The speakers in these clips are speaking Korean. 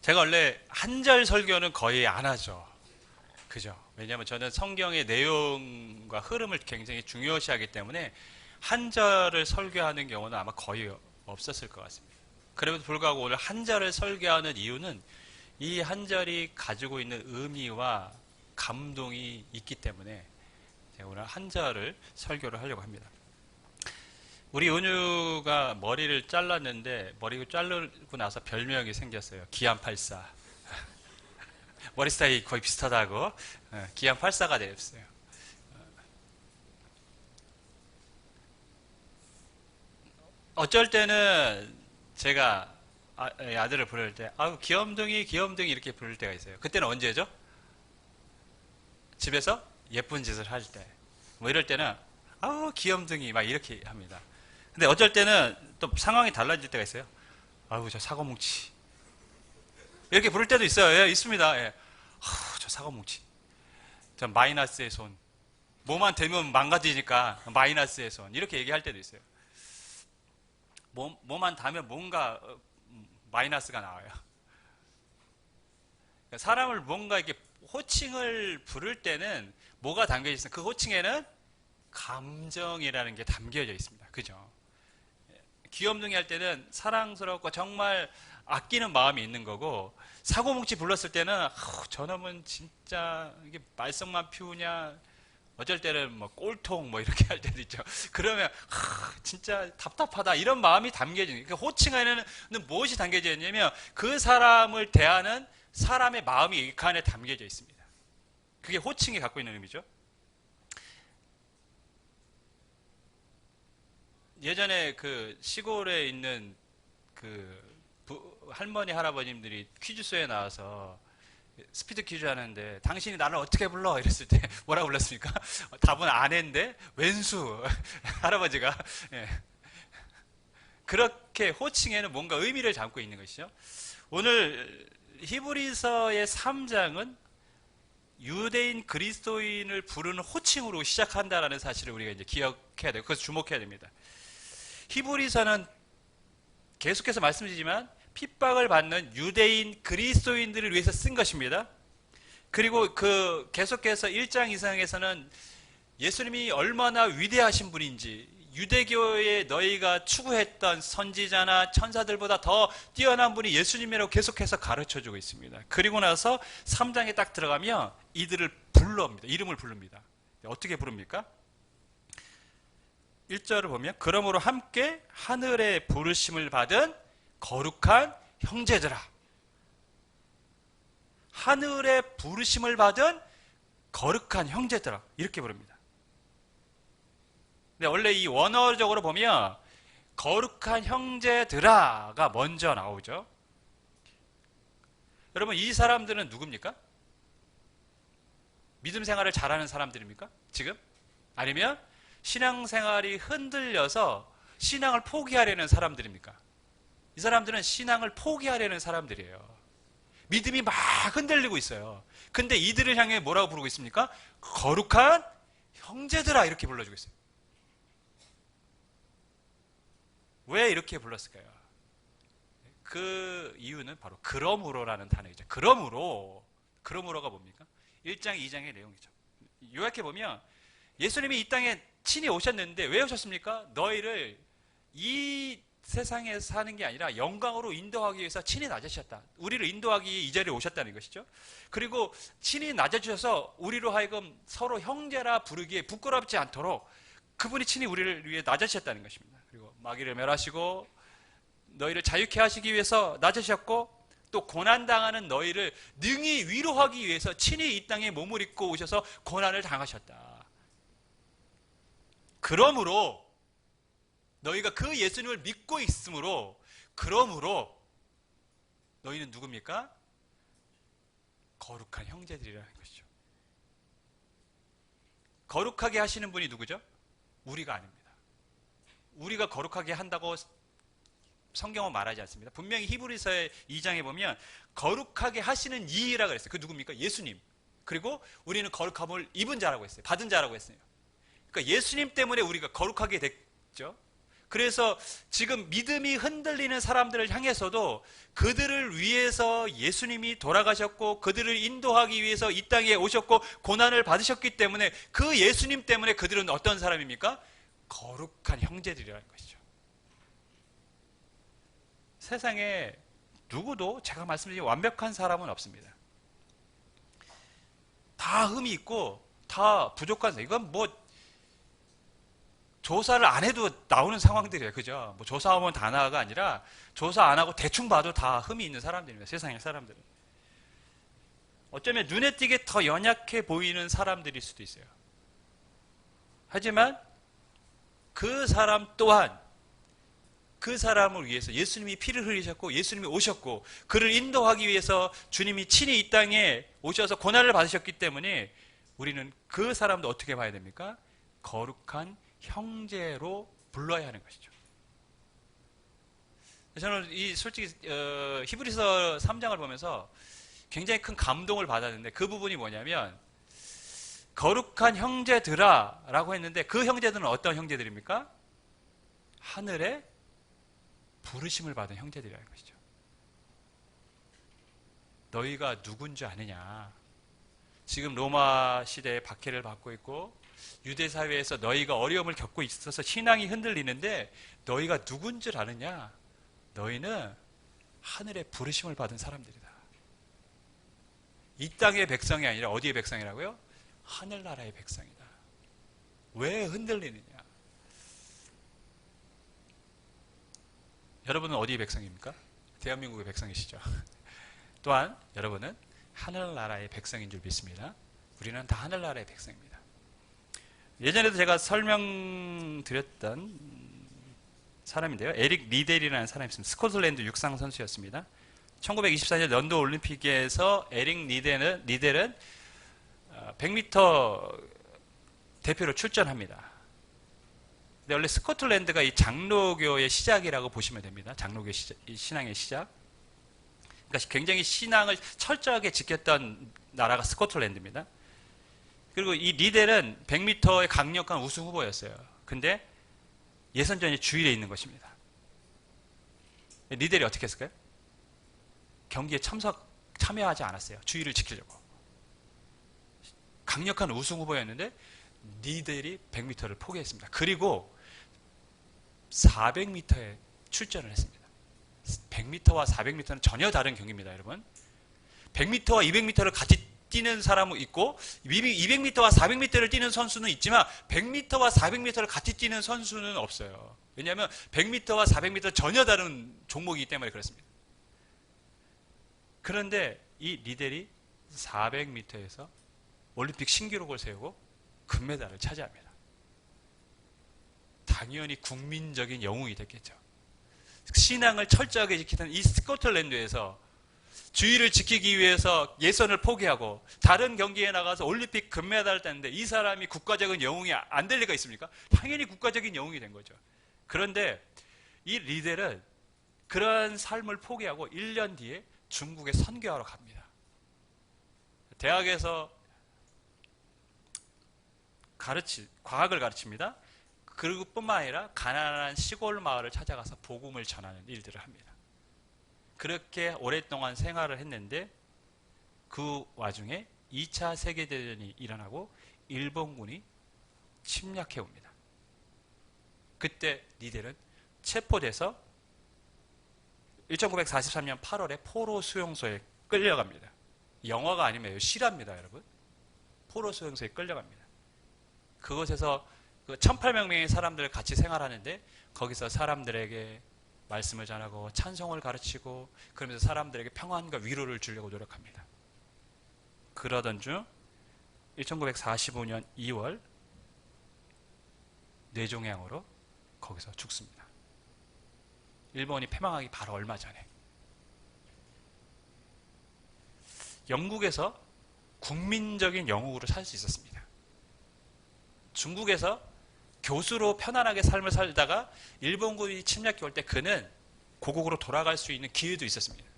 제가 원래 한 절 설교는 거의 안 하죠. 그죠? 왜냐하면 저는 성경의 내용과 흐름을 굉장히 중요시하기 때문에 한 절을 설교하는 경우는 아마 거의 없었을 것 같습니다. 그럼에도 불구하고 오늘 한 절을 설교하는 이유는 이 한 절이 가지고 있는 의미와 감동이 있기 때문에 제가 오늘 한 절을 설교를 하려고 합니다. 우리 은유가 머리를 잘랐는데 머리를 자르고 나서 별명이 생겼어요. 기안84. 머리 스타일이 거의 비슷하다고 기안84가 되었어요. 어쩔 때는 제가 아들을 부를 때 아유 귀염둥이 귀염둥이 이렇게 부를 때가 있어요. 그때는 언제죠? 집에서 예쁜 짓을 할 때. 뭐 이럴 때는 아우 귀염둥이 막 이렇게 합니다. 근데 어쩔 때는 또 상황이 달라질 때가 있어요. 아우 저 사고뭉치 이렇게 부를 때도 있어요. 예, 있습니다. 예. 아우 저 사고뭉치 저 마이너스의 손 뭐만 되면 망가지니까 마이너스의 손 이렇게 얘기할 때도 있어요. 뭐만 닿으면 뭔가 마이너스가 나와요. 그러니까 사람을 뭔가 이렇게 호칭을 부를 때는 뭐가 담겨져 있어요? 그 호칭에는 감정이라는 게 담겨져 있습니다. 그죠? 귀염둥이 할 때는 사랑스럽고 정말 아끼는 마음이 있는 거고, 사고뭉치 불렀을 때는 저놈은 진짜 이게 말썽만 피우냐, 어쩔 때는 뭐 꼴통 뭐 이렇게 할 때도 있죠. 그러면 진짜 답답하다 이런 마음이 담겨지는. 그러니까 호칭에는 무엇이 담겨져 있냐면 그 사람을 대하는 사람의 마음이 그 안에 담겨져 있습니다. 그게 호칭이 갖고 있는 의미죠. 예전에 그 시골에 있는 그 할머니 할아버님들이 퀴즈쇼에 나와서 스피드 퀴즈 하는데 당신이 나를 어떻게 불러? 이랬을 때 뭐라고 불렀습니까? 답은 아내인데 왼수 할아버지가 예. 그렇게 호칭에는 뭔가 의미를 담고 있는 것이죠. 오늘 히브리서의 3장은 유대인 그리스도인을 부르는 호칭으로 시작한다라는 사실을 우리가 이제 기억해야 되고 그것을 주목해야 됩니다. 히브리서는 계속해서 말씀드리지만 핍박을 받는 유대인 그리스도인들을 위해서 쓴 것입니다. 그리고 그 계속해서 1장 이상에서는 예수님이 얼마나 위대하신 분인지, 유대교에 너희가 추구했던 선지자나 천사들보다 더 뛰어난 분이 예수님이라고 계속해서 가르쳐주고 있습니다. 그리고 나서 3장에 딱 들어가면 이들을 불러옵니다. 이름을 부릅니다. 어떻게 부릅니까? 1절을 보면 그러므로 함께 하늘의 부르심을 받은 거룩한 형제들아. 하늘의 부르심을 받은 거룩한 형제들아. 이렇게 부릅니다. 근데 원래 이 원어적으로 보면 거룩한 형제들아가 먼저 나오죠. 여러분 이 사람들은 누굽니까? 믿음 생활을 잘하는 사람들입니까? 지금? 아니면 신앙생활이 흔들려서 신앙을 포기하려는 사람들입니까? 이 사람들은 신앙을 포기하려는 사람들이에요. 믿음이 막 흔들리고 있어요. 근데 이들을 향해 뭐라고 부르고 있습니까? 거룩한 형제들아 이렇게 불러주고 있어요. 왜 이렇게 불렀을까요? 그 이유는 바로 그러므로라는 단어이죠. 그러므로가 뭡니까? 1장 2장의 내용이죠. 요약해 보면 예수님이 이 땅에 친히 오셨는데 왜 오셨습니까? 너희를 이 세상에서 사는 게 아니라 영광으로 인도하기 위해서 친히 낮아주셨다. 우리를 인도하기 위해 이 자리에 오셨다는 것이죠. 그리고 친히 낮아주셔서 우리로 하여금 서로 형제라 부르기에 부끄럽지 않도록 그분이 친히 우리를 위해 낮아주셨다는 것입니다. 그리고 마귀를 멸하시고 너희를 자유케 하시기 위해서 낮아주셨고 또 고난당하는 너희를 능히 위로하기 위해서 친히 이 땅에 몸을 입고 오셔서 고난을 당하셨다. 그러므로 너희가 그 예수님을 믿고 있으므로 그러므로 너희는 누굽니까? 거룩한 형제들이라는 것이죠. 거룩하게 하시는 분이 누구죠? 우리가 아닙니다. 우리가 거룩하게 한다고 성경은 말하지 않습니다. 분명히 히브리서의 2장에 보면 거룩하게 하시는 이라고 그랬어요. 그 누굽니까? 예수님. 그리고 우리는 거룩함을 입은 자라고 했어요. 받은 자라고 했어요. 그러니까 예수님 때문에 우리가 거룩하게 됐죠. 그래서 지금 믿음이 흔들리는 사람들을 향해서도 그들을 위해서 예수님이 돌아가셨고 그들을 인도하기 위해서 이 땅에 오셨고 고난을 받으셨기 때문에 그 예수님 때문에 그들은 어떤 사람입니까? 거룩한 형제들이라는 것이죠. 세상에 누구도 제가 말씀드린 완벽한 사람은 없습니다. 다 흠이 있고 다 부족한 사람. 이건 뭐 조사를 안 해도 나오는 상황들이에요. 그죠? 뭐 조사하면 다 나아가 아니라 조사 안 하고 대충 봐도 다 흠이 있는 사람들입니다. 세상의 사람들은. 어쩌면 눈에 띄게 더 연약해 보이는 사람들일 수도 있어요. 하지만 그 사람 또한 그 사람을 위해서 예수님이 피를 흘리셨고 예수님이 오셨고 그를 인도하기 위해서 주님이 친히 이 땅에 오셔서 고난을 받으셨기 때문에 우리는 그 사람도 어떻게 봐야 됩니까? 거룩한 형제로 불러야 하는 것이죠. 저는 솔직히 히브리서 3장을 보면서 굉장히 큰 감동을 받았는데 그 부분이 뭐냐면 거룩한 형제들아 라고 했는데 그 형제들은 어떤 형제들입니까? 하늘에 부르심을 받은 형제들이라는 것이죠. 너희가 누군지 아느냐? 지금 로마 시대에 박해를 받고 있고 유대 사회에서 너희가 어려움을 겪고 있어서 신앙이 흔들리는데 너희가 누군 줄 아느냐? 너희는 하늘의 부르심을 받은 사람들이다. 이 땅의 백성이 아니라 어디의 백성이라고요? 하늘나라의 백성이다. 왜 흔들리느냐? 여러분은 어디의 백성입니까? 대한민국의 백성이시죠. 또한 여러분은 하늘나라의 백성인 줄 믿습니다. 우리는 다 하늘나라의 백성입니다. 예전에도 제가 설명드렸던 사람인데요. 에릭 리델이라는 사람이 있습니다. 스코틀랜드 육상 선수였습니다. 1924년 런던 올림픽에서 에릭 리델은 100m 대표로 출전합니다. 근데 원래 스코틀랜드가 이 장로교의 시작이라고 보시면 됩니다. 장로교 신앙의 시작. 그러니까 굉장히 신앙을 철저하게 지켰던 나라가 스코틀랜드입니다. 그리고 이 리델은 100m의 강력한 우승 후보였어요. 근데 예선전이 주일에 있는 것입니다. 리델이 어떻게 했을까요? 경기에 참여하지 않았어요. 주의를 지키려고. 강력한 우승 후보였는데 리델이 100m를 포기했습니다. 그리고 400m에 출전을 했습니다. 100m와 400m는 전혀 다른 경기입니다, 여러분. 100m와 200m를 같이 뛰는 사람은 있고 200m와 400m를 뛰는 선수는 있지만 100m와 400m를 같이 뛰는 선수는 없어요. 왜냐하면 100m와 400m는 전혀 다른 종목이기 때문에 그렇습니다. 그런데 이 리델이 400m에서 올림픽 신기록을 세우고 금메달을 차지합니다. 당연히 국민적인 영웅이 됐겠죠. 신앙을 철저하게 지키던 이 스코틀랜드에서 주의를 지키기 위해서 예선을 포기하고 다른 경기에 나가서 올림픽 금메달을 땄는데 이 사람이 국가적인 영웅이 안 될 리가 있습니까? 당연히 국가적인 영웅이 된 거죠. 그런데 이 리델은 그러한 삶을 포기하고 1년 뒤에 중국에 선교하러 갑니다. 대학에서 과학을 가르칩니다. 그리고 뿐만 아니라 가난한 시골 마을을 찾아가서 복음을 전하는 일들을 합니다. 그렇게 오랫동안 생활을 했는데 그 와중에 2차 세계대전이 일어나고 일본군이 침략해 옵니다. 그때 리델은 체포돼서 1943년 8월에 포로 수용소에 끌려갑니다. 영화가 아니면 실화입니다, 여러분. 포로 수용소에 끌려갑니다. 그곳에서 1800명의 사람들 같이 생활하는데 거기서 사람들에게 말씀을 전하고 찬송을 가르치고 그러면서 사람들에게 평안과 위로를 주려고 노력합니다. 그러던 중 1945년 2월 뇌종양으로 거기서 죽습니다. 일본이 패망하기 바로 얼마 전에. 영국에서 국민적인 영웅으로 살 수 있었습니다. 중국에서 교수로 편안하게 삶을 살다가 일본군이 침략해 올 때 그는 고국으로 돌아갈 수 있는 기회도 있었습니다.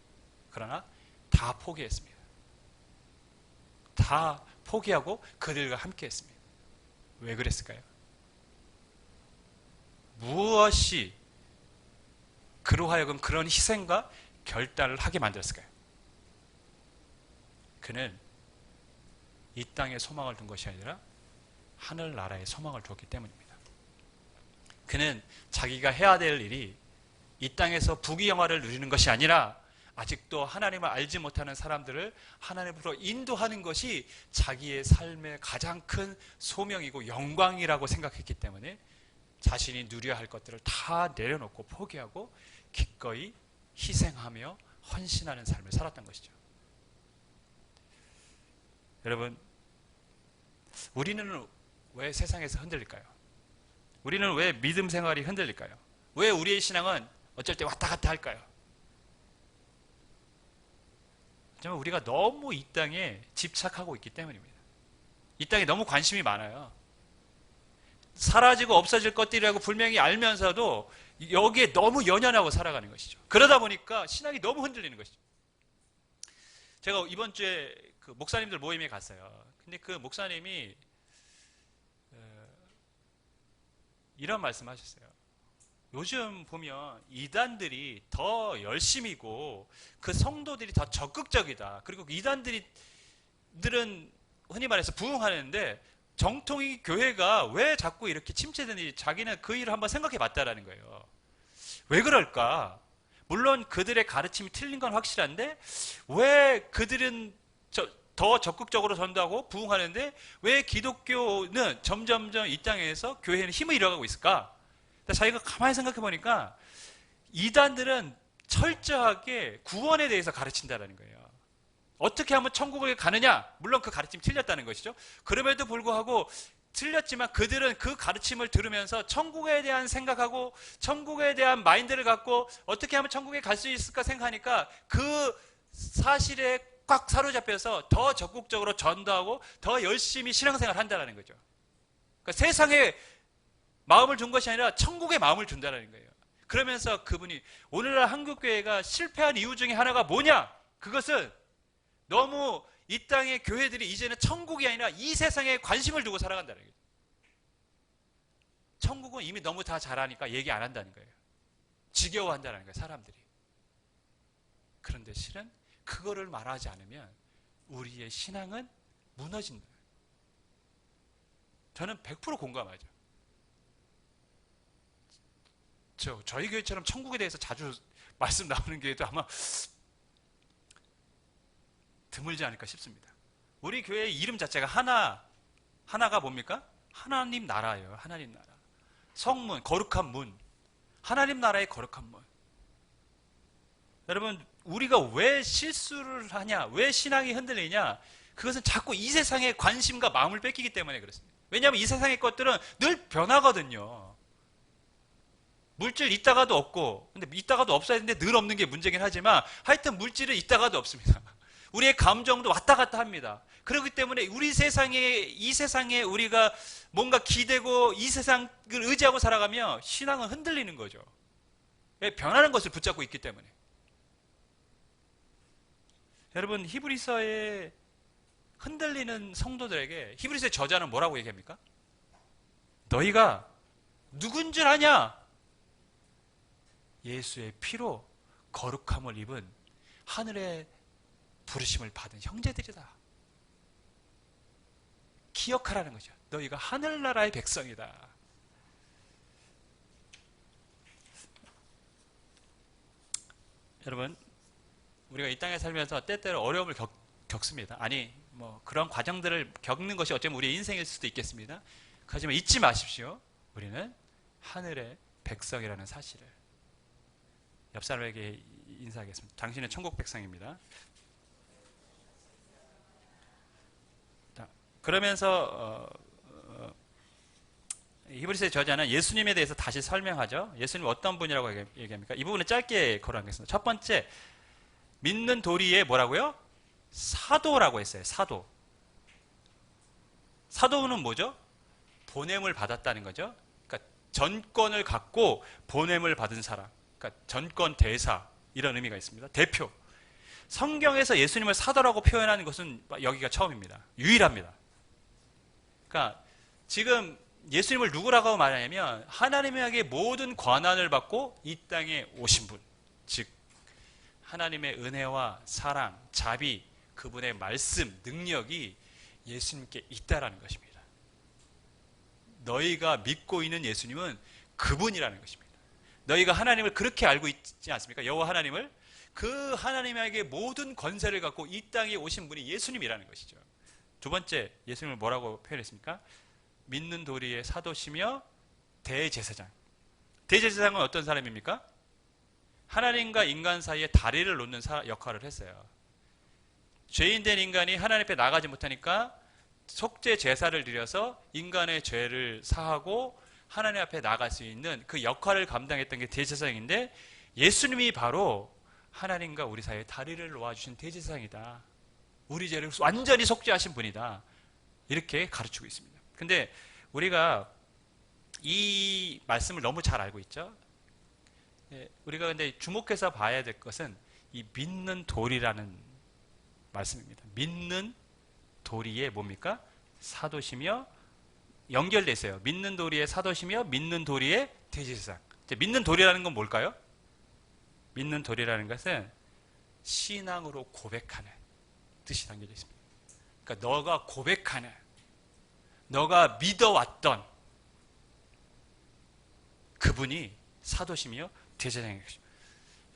그러나 다 포기했습니다. 다 포기하고 그들과 함께 했습니다. 왜 그랬을까요? 무엇이 그로 하여금 그런 희생과 결단을 하게 만들었을까요? 그는 이 땅에 소망을 둔 것이 아니라 하늘나라에 소망을 두었기 때문입니다. 그는 자기가 해야 될 일이 이 땅에서 부귀영화를 누리는 것이 아니라 아직도 하나님을 알지 못하는 사람들을 하나님으로 인도하는 것이 자기의 삶의 가장 큰 소명이고 영광이라고 생각했기 때문에 자신이 누려야 할 것들을 다 내려놓고 포기하고 기꺼이 희생하며 헌신하는 삶을 살았던 것이죠. 여러분, 우리는 왜 세상에서 흔들릴까요? 우리는 왜 믿음 생활이 흔들릴까요? 왜 우리의 신앙은 어쩔 때 왔다 갔다 할까요? 정말 우리가 너무 이 땅에 집착하고 있기 때문입니다. 이 땅에 너무 관심이 많아요. 사라지고 없어질 것들이라고 분명히 알면서도 여기에 너무 연연하고 살아가는 것이죠. 그러다 보니까 신앙이 너무 흔들리는 것이죠. 제가 이번 주에 그 목사님들 모임에 갔어요. 근데 그 목사님이 이런 말씀 하셨어요. 요즘 보면 이단들이 더 열심이고 그 성도들이 더 적극적이다. 그리고 이단들은 흔히 말해서 부흥하는데 정통이 교회가 왜 자꾸 이렇게 침체되는지 자기는 그 일을 한번 생각해 봤다라는 거예요. 왜 그럴까? 물론 그들의 가르침이 틀린 건 확실한데 왜 그들은 더 적극적으로 전도하고 부흥하는데 왜 기독교는 점점점 이 땅에서 교회는 힘을 잃어가고 있을까? 자기가 가만히 생각해 보니까 이단들은 철저하게 구원에 대해서 가르친다는 거예요. 어떻게 하면 천국에 가느냐? 물론 그 가르침이 틀렸다는 것이죠. 그럼에도 불구하고 틀렸지만 그들은 그 가르침을 들으면서 천국에 대한 생각하고 천국에 대한 마인드를 갖고 어떻게 하면 천국에 갈 수 있을까 생각하니까 그 사실에 꽉 사로잡혀서 더 적극적으로 전도하고 더 열심히 신앙생활을 한다는 거죠. 그러니까 세상에 마음을 준 것이 아니라 천국에 마음을 준다는 거예요. 그러면서 그분이 오늘날 한국교회가 실패한 이유 중에 하나가 뭐냐? 그것은 너무 이 땅의 교회들이 이제는 천국이 아니라 이 세상에 관심을 두고 살아간다는 거예요. 천국은 이미 너무 다 잘하니까 얘기 안 한다는 거예요. 지겨워한다는 거예요, 사람들이. 그런데 실은 그거를 말하지 않으면 우리의 신앙은 무너진다. 저는 100% 공감하죠. 저희 교회처럼 천국에 대해서 자주 말씀 나오는 교회도 아마 드물지 않을까 싶습니다. 우리 교회의 이름 자체가 하나가 뭡니까? 하나님 나라예요. 하나님 나라. 성문, 거룩한 문. 하나님 나라의 거룩한 문. 여러분, 우리가 왜 실수를 하냐? 왜 신앙이 흔들리냐? 그것은 자꾸 이 세상의 관심과 마음을 뺏기기 때문에 그렇습니다. 왜냐하면 이 세상의 것들은 늘 변하거든요. 물질 있다가도 없고, 근데 있다가도 없어야 되는데 늘 없는 게 문제긴 하지만 하여튼 물질은 있다가도 없습니다. 우리의 감정도 왔다 갔다 합니다. 그렇기 때문에 이 세상에 우리가 뭔가 기대고 이 세상을 의지하고 살아가면 신앙은 흔들리는 거죠. 변하는 것을 붙잡고 있기 때문에. 여러분, 히브리서에 흔들리는 성도들에게 히브리서의 저자는 뭐라고 얘기합니까? 너희가 누군 줄 아냐? 예수의 피로 거룩함을 입은 하늘의 부르심을 받은 형제들이다. 기억하라는 거죠. 너희가 하늘나라의 백성이다. 여러분, 우리가 이 땅에 살면서 때때로 어려움을 겪습니다. 아니, 그런 과정들을 겪는 것이 어쩌면 우리의 인생일 수도 있겠습니다. 하지만 잊지 마십시오. 우리는 하늘의 백성이라는 사실을. 옆 사람에게 인사하겠습니다. 당신은 천국 백성입니다. 그러면서 히브리서의 저자는 예수님에 대해서 다시 설명하죠. 예수님 어떤 분이라고 얘기합니까? 이 부분을 짧게 거론하겠습니다. 첫 번째, 믿는 도리에 뭐라고요? 사도라고 했어요. 사도. 사도는 뭐죠? 보냄을 받았다는 거죠. 그러니까 전권을 갖고 보냄을 받은 사람. 그러니까 전권 대사 이런 의미가 있습니다. 대표. 성경에서 예수님을 사도라고 표현하는 것은 여기가 처음입니다. 유일합니다. 그러니까 지금 예수님을 누구라고 말하냐면 하나님에게 모든 권한을 받고 이 땅에 오신 분, 즉 하나님의 은혜와 사랑, 자비, 그분의 말씀, 능력이 예수님께 있다라는 것입니다. 너희가 믿고 있는 예수님은 그분이라는 것입니다. 너희가 하나님을 그렇게 알고 있지 않습니까? 여호와 하나님을, 그 하나님에게 모든 권세를 갖고 이 땅에 오신 분이 예수님이라는 것이죠. 두 번째, 예수님을 뭐라고 표현했습니까? 믿는 도리의 사도시며 대제사장. 대제사장은 어떤 사람입니까? 하나님과 인간 사이에 다리를 놓는 역할을 했어요. 죄인된 인간이 하나님 앞에 나가지 못하니까 속죄 제사를 드려서 인간의 죄를 사하고 하나님 앞에 나갈 수 있는 그 역할을 감당했던 게 대제사장인데, 예수님이 바로 하나님과 우리 사이에 다리를 놓아주신 대제사장이다. 우리 죄를 완전히 속죄하신 분이다. 이렇게 가르치고 있습니다. 근데 우리가 이 말씀을 너무 잘 알고 있죠. 우리가 근데 주목해서 봐야 될 것은 이 믿는 도리라는 말씀입니다. 믿는 도리의 뭡니까? 사도시며 연결돼 있어요. 믿는 도리의 사도시며 믿는 도리의 대제사장. 믿는 도리라는 건 뭘까요? 믿는 도리라는 것은 신앙으로 고백하는 뜻이 담겨져 있습니다. 그러니까 너가 고백하는, 너가 믿어왔던 그분이 사도시며 대제사장인 것입니다.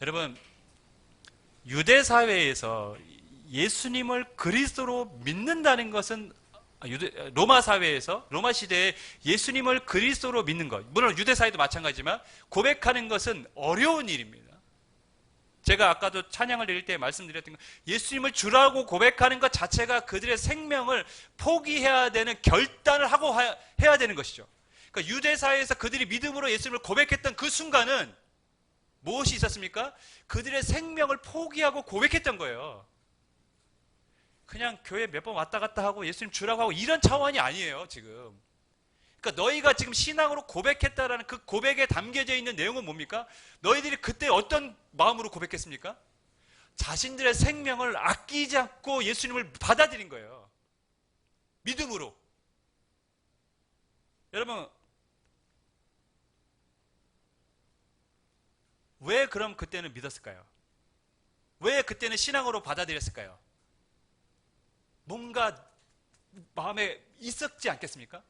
여러분, 유대 사회에서 예수님을 그리스도로 믿는다는 것은, 로마 사회에서, 로마 시대에 예수님을 그리스도로 믿는 것, 물론 유대 사회도 마찬가지지만 고백하는 것은 어려운 일입니다. 제가 아까도 찬양을 드릴 때 말씀드렸던 것, 예수님을 주라고 고백하는 것 자체가 그들의 생명을 포기해야 되는 결단을 하고 해야 되는 것이죠. 그러니까 유대 사회에서 그들이 믿음으로 예수님을 고백했던 그 순간은 무엇이 있었습니까? 그들의 생명을 포기하고 고백했던 거예요. 그냥 교회 몇 번 왔다 갔다 하고 예수님 주라고 하고 이런 차원이 아니에요, 지금. 그러니까 너희가 지금 신앙으로 고백했다라는 그 고백에 담겨져 있는 내용은 뭡니까? 너희들이 그때 어떤 마음으로 고백했습니까? 자신들의 생명을 아끼지 않고 예수님을 받아들인 거예요. 믿음으로. 여러분, 왜 그럼 그때는 믿었을까요? 왜 그때는 신앙으로 받아들였을까요? 뭔가 마음에 있었지 않겠습니까?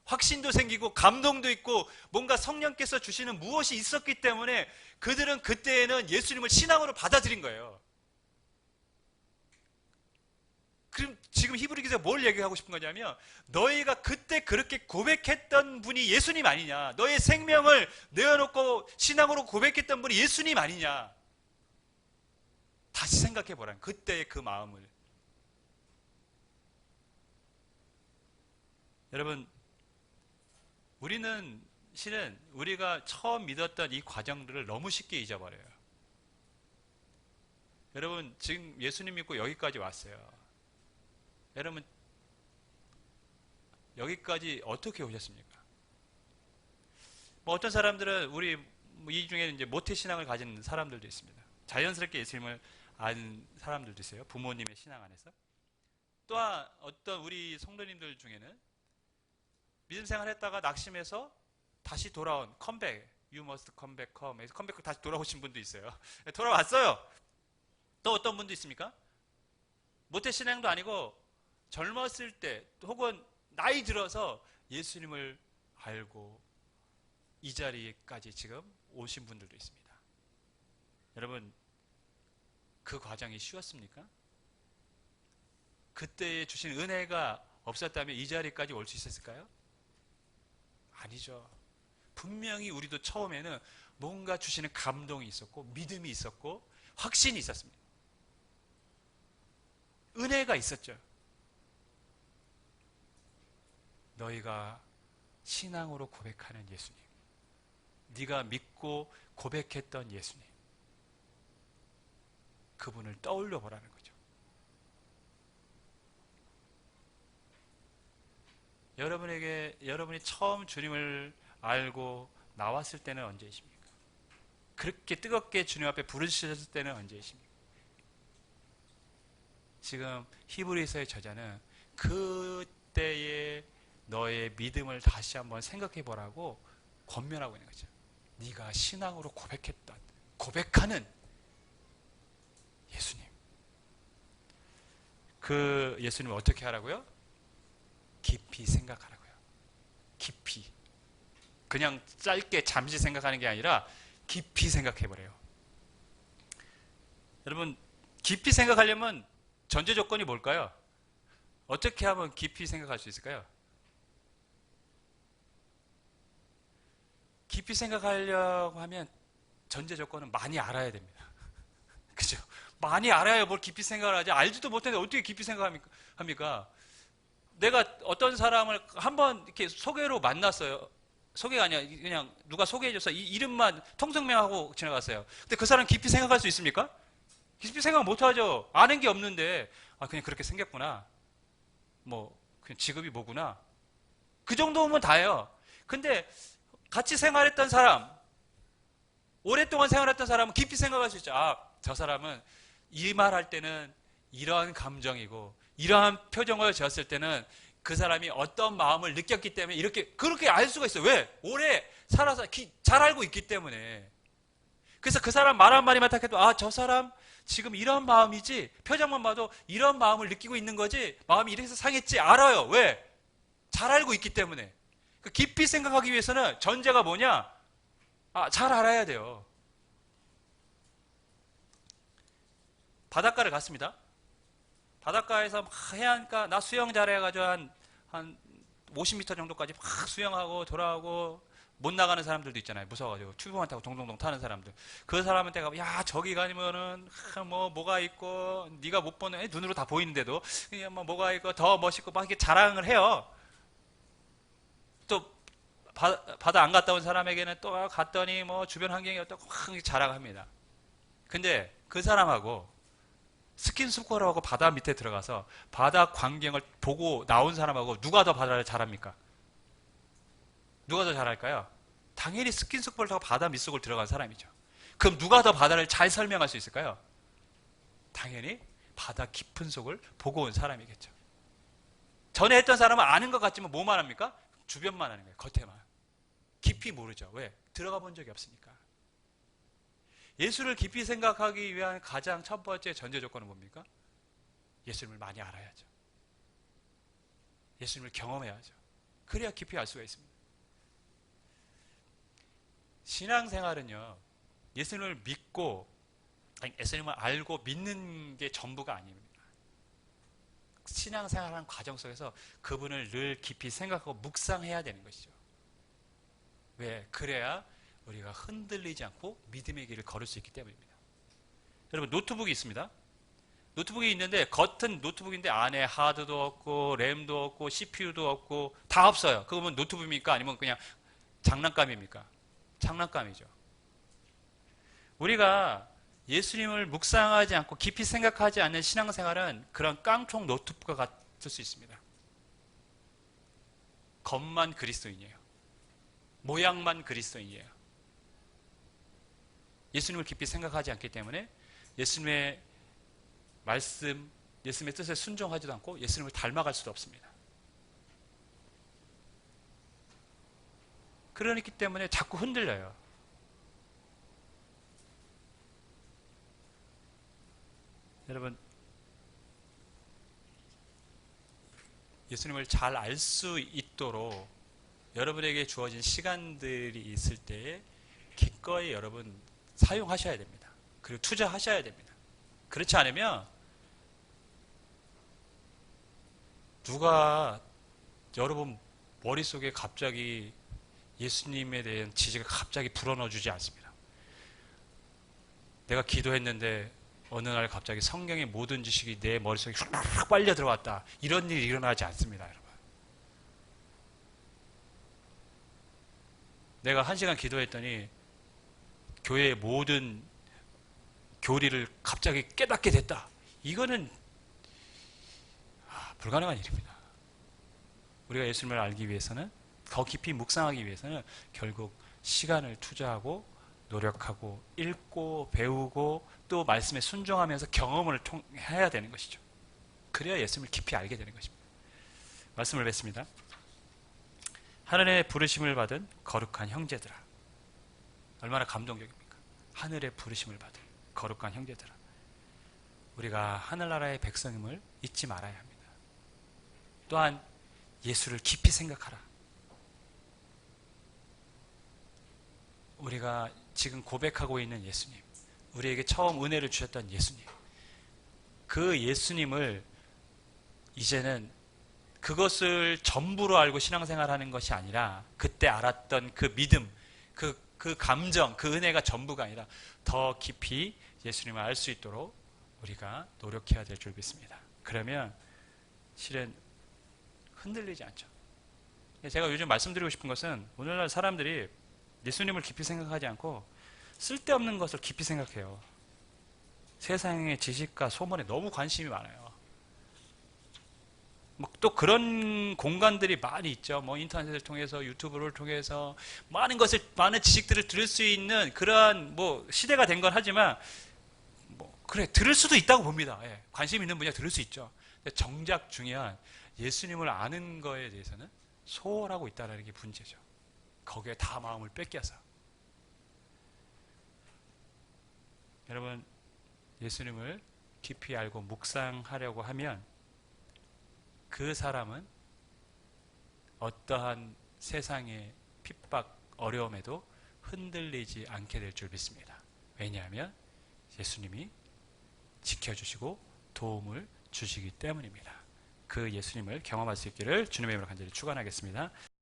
확신도 생기고 감동도 있고 뭔가 성령께서 주시는 무엇이 있었기 때문에 그들은 그때에는 예수님을 신앙으로 받아들인 거예요. 그럼 지금 히브리서에서 뭘 얘기하고 싶은 거냐면, 너희가 그때 그렇게 고백했던 분이 예수님 아니냐, 너의 생명을 내어놓고 신앙으로 고백했던 분이 예수님 아니냐, 다시 생각해 보라는, 그때의 그 마음을. 여러분, 우리는 실은 우리가 처음 믿었던 이 과정들을 너무 쉽게 잊어버려요. 여러분, 지금 예수님 믿고 여기까지 왔어요. 여러분, 여기까지 어떻게 오셨습니까? 뭐 어떤 사람들은 우리 이 중에 이제 모태신앙을 가진 사람들도 있습니다. 자연스럽게 예수님을 아는 사람들도 있어요. 부모님의 신앙 안에서. 또한 어떤 우리 성도님들 중에는 믿음 생활 했다가 낙심해서 다시 돌아온 컴백, you must come back, come. 컴백으로 다시 돌아오신 분도 있어요. 돌아왔어요. 또 어떤 분도 있습니까? 모태신앙도 아니고 젊었을 때 혹은 나이 들어서 예수님을 알고 이 자리까지 지금 오신 분들도 있습니다. 여러분, 그 과정이 쉬웠습니까? 그때 주신 은혜가 없었다면 이 자리까지 올 수 있었을까요? 아니죠. 분명히 우리도 처음에는 뭔가 주시는 감동이 있었고 믿음이 있었고 확신이 있었습니다. 은혜가 있었죠. 너희가 신앙으로 고백하는 예수님, 네가 믿고 고백했던 예수님, 그분을 떠올려 보라는 거죠. 여러분이 처음 주님을 알고 나왔을 때는 언제이십니까? 그렇게 뜨겁게 주님 앞에 부르셨을 때는 언제이십니까? 지금 히브리서의 저자는 그때의 너의 믿음을 다시 한번 생각해 보라고 권면하고 있는 거죠. 네가 신앙으로 고백했던, 고백하는 예수님. 그 예수님을 어떻게 하라고요? 깊이 생각하라고요. 깊이. 그냥 짧게 잠시 생각하는 게 아니라 깊이 생각해 보래요. 여러분, 깊이 생각하려면 전제 조건이 뭘까요? 어떻게 하면 깊이 생각할 수 있을까요? 깊이 생각하려고 하면 전제 조건은 많이 알아야 됩니다. 그죠? 많이 알아야 뭘 깊이 생각을 하지. 알지도 못했는데 어떻게 깊이 생각합니까? 내가 어떤 사람을 한번 이렇게 소개로 만났어요. 소개가 아니야. 그냥 누가 소개해줘서 이 이름만 통성명하고 지나갔어요. 근데 그 사람 깊이 생각할 수 있습니까? 깊이 생각 못하죠. 아는 게 없는데, 아, 그냥 그렇게 생겼구나. 뭐, 그냥 직업이 뭐구나. 그 정도면 다예요. 근데 같이 생활했던 사람, 오랫동안 생활했던 사람은 깊이 생각할 수 있죠. 아, 저 사람은 이 말할 때는 이러한 감정이고, 이러한 표정을 지었을 때는 그 사람이 어떤 마음을 느꼈기 때문에 그렇게 알 수가 있어요. 왜? 오래 살아서 잘 알고 있기 때문에. 그래서 그 사람 말 한마디만 딱 해도, 아, 저 사람 지금 이런 마음이지, 표정만 봐도 이런 마음을 느끼고 있는 거지, 마음이 이래서 상했지, 알아요. 왜? 잘 알고 있기 때문에. 깊이 생각하기 위해서는 전제가 뭐냐? 아, 잘 알아야 돼요. 바닷가를 갔습니다. 바닷가에서 막 해안가, 나 수영 잘해가지고 한 50m 정도까지 막 수영하고 돌아오고, 못 나가는 사람들도 있잖아요. 무서워가지고 튜브만 타고 동동동 타는 사람들. 그 사람한테 가면, 야, 저기 가면은 뭐가 있고, 네가 못 보는, 눈으로 다 보이는데도 그냥 뭐가 있고 더 멋있고 막 이렇게 자랑을 해요. 또 바다 안 갔다 온 사람에게는 또 갔더니 뭐 주변 환경이 어떻고 막 자랑합니다. 근데 그 사람하고 스킨스쿠버하고 바다 밑에 들어가서 바다 광경을 보고 나온 사람하고 누가 더 바다를 잘합니까? 누가 더 잘할까요? 당연히 스킨스쿠버를 타고 바다 밑속을 들어간 사람이죠. 그럼 누가 더 바다를 잘 설명할 수 있을까요? 당연히 바다 깊은 속을 보고 온 사람이겠죠. 전에 했던 사람은 아는 것 같지만 뭐만 합니까? 주변만 하는 거예요. 겉에만. 깊이 모르죠. 왜? 들어가 본 적이 없으니까. 예수를 깊이 생각하기 위한 가장 첫 번째 전제 조건은 뭡니까? 예수님을 많이 알아야죠. 예수님을 경험해야죠. 그래야 깊이 알 수가 있습니다. 신앙생활은요, 예수님을 믿고, 아니, 예수님을 알고 믿는 게 전부가 아닙니다. 신앙생활하는 과정 속에서 그분을 늘 깊이 생각하고 묵상해야 되는 것이죠. 왜? 그래야 우리가 흔들리지 않고 믿음의 길을 걸을 수 있기 때문입니다. 여러분, 노트북이 있습니다. 노트북이 있는데 겉은 노트북인데 안에 하드도 없고 램도 없고 CPU도 없고 다 없어요. 그거면 노트북입니까? 아니면 그냥 장난감입니까? 장난감이죠. 우리가 예수님을 묵상하지 않고 깊이 생각하지 않는 신앙생활은 그런 깡총 노트북과 같을 수 있습니다. 겉만 그리스도인이에요. 모양만 그리스도인이에요. 예수님을 깊이 생각하지 않기 때문에 예수님의 말씀, 예수님의 뜻에 순종하지도 않고 예수님을 닮아갈 수도 없습니다. 그러기 때문에 자꾸 흔들려요. 여러분, 예수님을 잘 알 수 있도록 여러분에게 주어진 시간들이 있을 때에 기꺼이 여러분 사용하셔야 됩니다. 그리고 투자하셔야 됩니다. 그렇지 않으면 누가 여러분 머릿속에 갑자기 예수님에 대한 지식을 갑자기 불어넣어주지 않습니다. 내가 기도했는데 어느 날 갑자기 성경의 모든 지식이 내 머릿속에 휙 빨려 들어왔다. 이런 일이 일어나지 않습니다, 여러분. 내가 1시간 기도했더니 교회의 모든 교리를 갑자기 깨닫게 됐다. 이거는 불가능한 일입니다. 우리가 예수님을 알기 위해서는, 더 깊이 묵상하기 위해서는 결국 시간을 투자하고 노력하고 읽고 배우고 또 말씀에 순종하면서 경험을 해야 되는 것이죠. 그래야 예수님을 깊이 알게 되는 것입니다. 말씀을 뵙습니다. 하늘의 부르심을 받은 거룩한 형제들아. 얼마나 감동적입니까? 하늘의 부르심을 받은 거룩한 형제들아. 우리가 하늘나라의 백성임을 잊지 말아야 합니다. 또한 예수를 깊이 생각하라. 우리가 지금 고백하고 있는 예수님, 우리에게 처음 은혜를 주셨던 예수님, 그 예수님을 이제는 그것을 전부로 알고 신앙생활하는 것이 아니라 그때 알았던 그 믿음, 그 감정, 그 은혜가 전부가 아니라 더 깊이 예수님을 알 수 있도록 우리가 노력해야 될 줄 믿습니다. 그러면 실은 흔들리지 않죠. 제가 요즘 말씀드리고 싶은 것은 오늘날 사람들이 예수님을 깊이 생각하지 않고 쓸데없는 것을 깊이 생각해요. 세상의 지식과 소문에 너무 관심이 많아요. 또 그런 공간들이 많이 있죠. 뭐 인터넷을 통해서, 유튜브를 통해서 많은 지식들을 들을 수 있는 그러한 뭐 시대가 된 건 하지만 그래 들을 수도 있다고 봅니다. 예, 관심 있는 분야 들을 수 있죠. 근데 정작 중요한 예수님을 아는 거에 대해서는 소홀하고 있다는 게 문제죠. 거기에 다 마음을 뺏겨서. 여러분, 예수님을 깊이 알고 묵상하려고 하면 그 사람은 어떠한 세상의 핍박, 어려움에도 흔들리지 않게 될 줄 믿습니다. 왜냐하면 예수님이 지켜주시고 도움을 주시기 때문입니다. 그 예수님을 경험할 수 있기를 주님의 이름으로 간절히 축원하겠습니다.